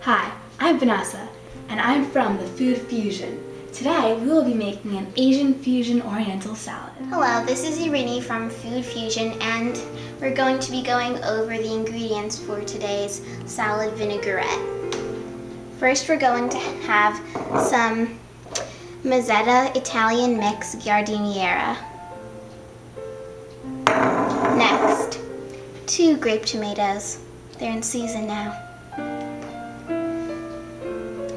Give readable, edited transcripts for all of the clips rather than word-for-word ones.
Hi, I'm Vanessa, and I'm from the FoodFusion. Today, we will be making an Asian fusion oriental salad. Hello, this is Irini from FoodFusion, and we're going to be going over the ingredients for today's salad vinaigrette. First, we're going to have some Mazzetta Italian mix giardiniera. Next, 2 grape tomatoes. They're in season now.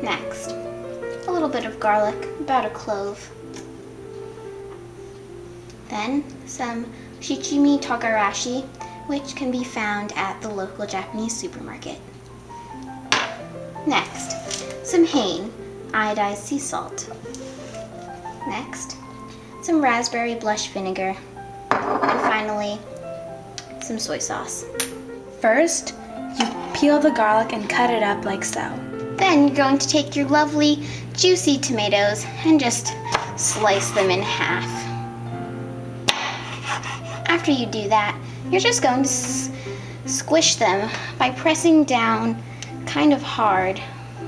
Next, a little bit of garlic, about a clove. Then some shichimi togarashi, which can be found at the local Japanese supermarket. Next, some Hain, iodized sea salt. Next, some raspberry blush vinegar. And finally, some soy sauce. First, you peel the garlic and cut it up like so. Then you're going to take your lovely, juicy tomatoes and just slice them in half. After you do that, you're just going to squish them by pressing down kind of hard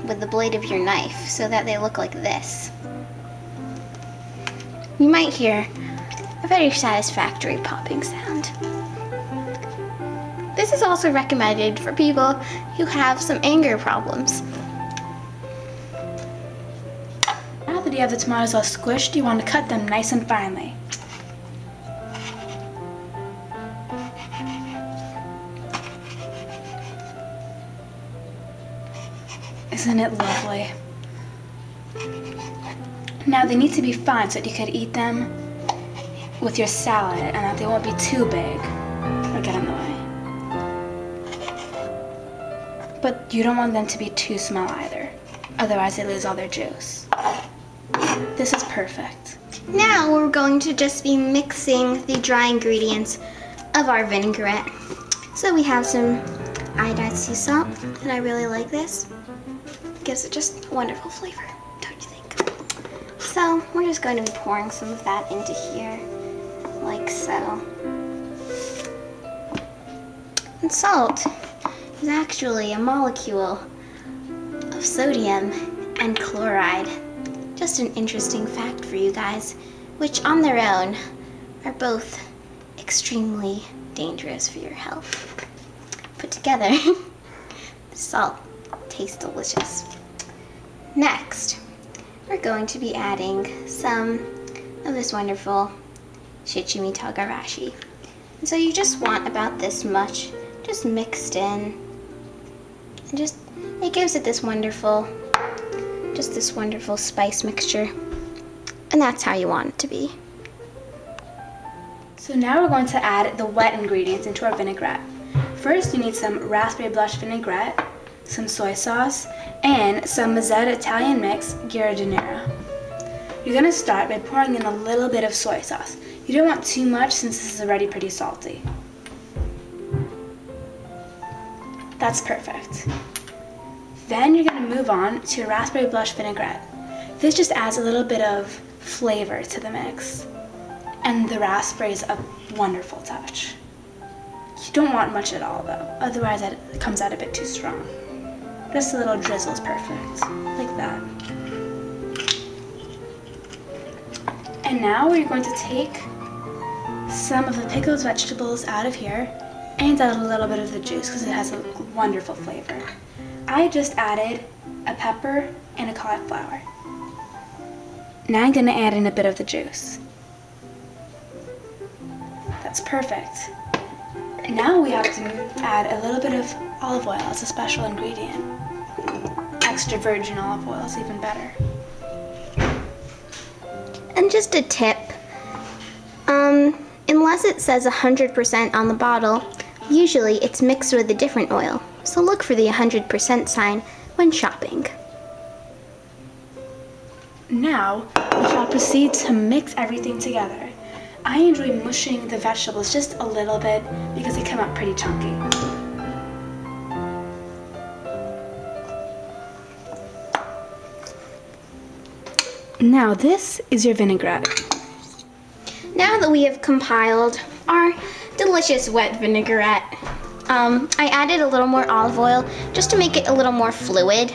with the blade of your knife so that they look like this. You might hear a very satisfactory popping sound. This is also recommended for people who have some anger problems. Now that you have the tomatoes all squished, you want to cut them nice and finely. Isn't it lovely? Now they need to be fine so that you could eat them with your salad and that they won't be too big or get in the way. But you don't want them to be too small either, otherwise they lose all their juice. This is perfect. Now we're going to just be mixing the dry ingredients of our vinaigrette. So we have some iodized sea salt, and I really like this. It gives it just a wonderful flavor, don't you think? So we're just going to be pouring some of that into here, like so. And salt is actually a molecule of sodium and chloride. Just an interesting fact for you guys, which on their own are both extremely dangerous for your health. Put together, the salt tastes delicious. Next, we're going to be adding some of this wonderful shichimi togarashi. And so you just want about this much, just mixed in. And just, it gives it this wonderful spice mixture. And that's how you want it to be. So now we're going to add the wet ingredients into our vinaigrette. First, you need some raspberry blush vinaigrette, some soy sauce, and some Mazzetta Italian mix giardiniera. You're going to start by pouring in a little bit of soy sauce. You don't want too much since this is already pretty salty. That's perfect. Then you're going to move on to your raspberry blush vinaigrette. This just adds a little bit of flavor to the mix. And the raspberry is a wonderful touch. You don't want much at all though, otherwise it comes out a bit too strong. Just a little drizzle is perfect, like that. And now we're going to take some of the pickled vegetables out of here and add a little bit of the juice because it has a wonderful flavor. I just added a pepper and a cauliflower. Now I'm going to add in a bit of the juice. That's perfect. Now we have to add a little bit of olive oil as a special ingredient. Extra virgin olive oil is even better. And just a tip, unless it says 100% on the bottle, usually it's mixed with a different oil. So look for the 100% sign when shopping. Now, we shall proceed to mix everything together. I enjoy mushing the vegetables just a little bit because they come out pretty chunky. Now this is your vinaigrette. Now that we have compiled our delicious wet vinaigrette, I added a little more olive oil just to make it a little more fluid.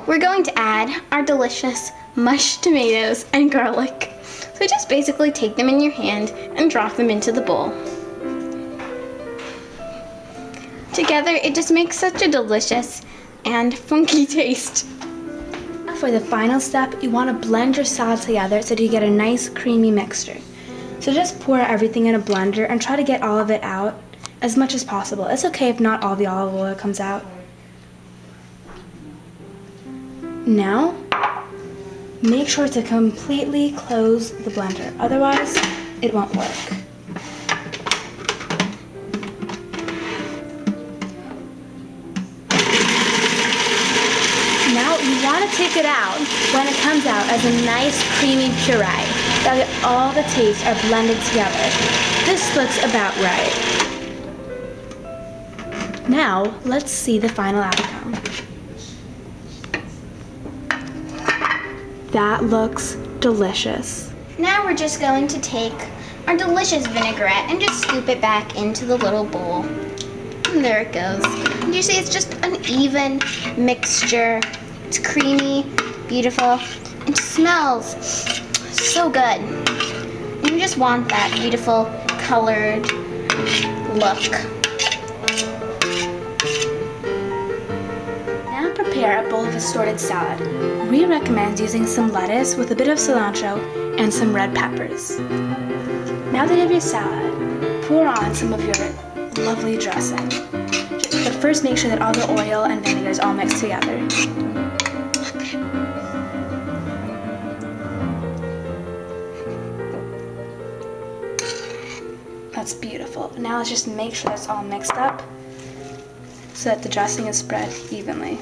We're going to add our delicious mashed tomatoes and garlic. So just basically take them in your hand and drop them into the bowl. Together, it just makes such a delicious and funky taste. For the final step, you want to blend your salad together so that you get a nice creamy mixture. So just pour everything in a blender and try to get all of it out as much as possible. It's okay if not all the olive oil comes out. Now, make sure to completely close the blender, otherwise it won't work. Now you want to take it out when it comes out as a nice creamy puree. That way all the tastes are blended together. This looks about right. Now let's see the final outcome. That looks delicious. Now we're just going to take our delicious vinaigrette and just scoop it back into the little bowl. And there it goes. And you see it's just an even mixture. It's creamy, beautiful, and it smells so good. And you just want that beautiful colored look. Now prepare a bowl of assorted salad. We recommend using some lettuce with a bit of cilantro and some red peppers. Now that you have your salad, pour on some of your lovely dressing. But first make sure that all the oil and vinegar is all mixed together. That's beautiful. Now let's just make sure that's all mixed up so that the dressing is spread evenly.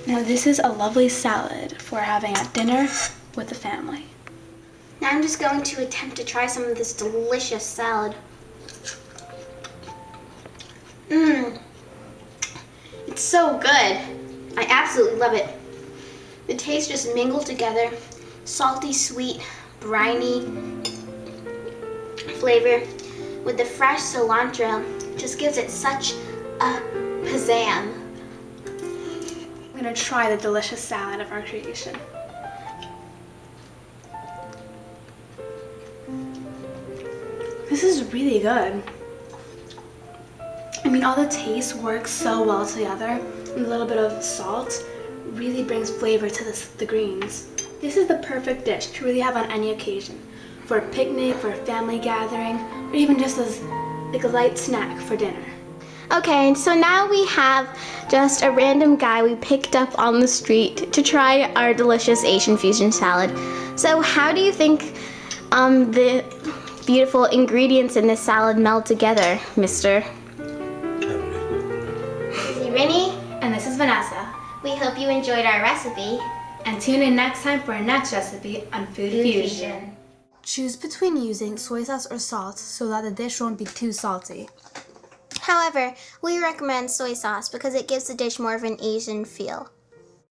Now this is a lovely salad for having at dinner with the family. Now I'm just going to attempt to try some of this delicious salad. It's so good. I absolutely love it. The taste just mingle together. Salty, sweet, briny flavor with the fresh cilantro just gives it such a pizzazz. I'm gonna try the delicious salad of our creation. This is really good. I mean, all the taste works so well together. And a little bit of salt really brings flavor to the greens. This is the perfect dish to really have on any occasion. For a picnic, for a family gathering, or even just as like a light snack for dinner. Okay, so now we have just a random guy we picked up on the street to try our delicious Asian fusion salad. So how do you think the beautiful ingredients in this salad meld together, mister? This is Rini. And this is Vanessa. We hope you enjoyed our recipe. And tune in next time for our next recipe on FoodFusion. Choose between using soy sauce or salt so that the dish won't be too salty. However, we recommend soy sauce because it gives the dish more of an Asian feel.